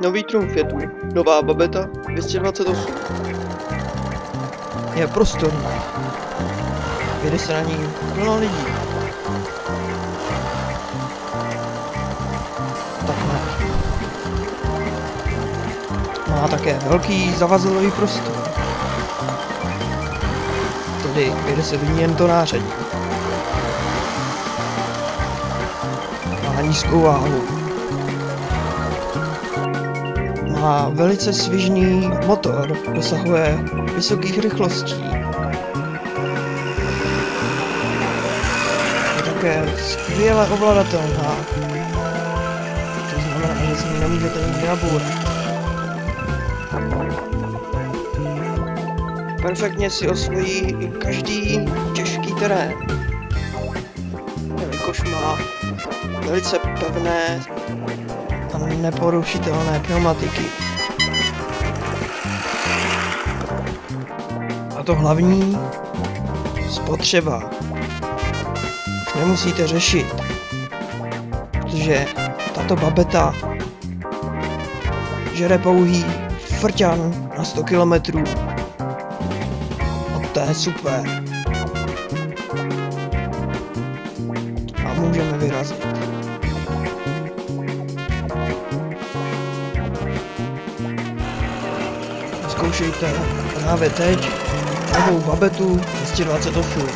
Nový trumf je tu. Nová babeta 228. Je prostorný. Jede se na ní plno lidí. Tak ne. Má také velký zavazilový prostor. Tedy jede se v ní jen to nářadí. Má nízkou váhu. Má velice svižný motor, dosahuje vysokých rychlostí. Je také skvěle ovladatelná. To znamená, že se ní nemůžete nikdy nabourat. Perfektně si osvojí každý těžký terén. Jelikož má velice pevné a neporušitelné pneumatiky. A to hlavní, spotřeba. Už nemusíte řešit, protože tato babeta žere pouhý frťan na 100 km. A to je super. A můžeme vyrazit. Zkoušejte právě teď novou babetu 228.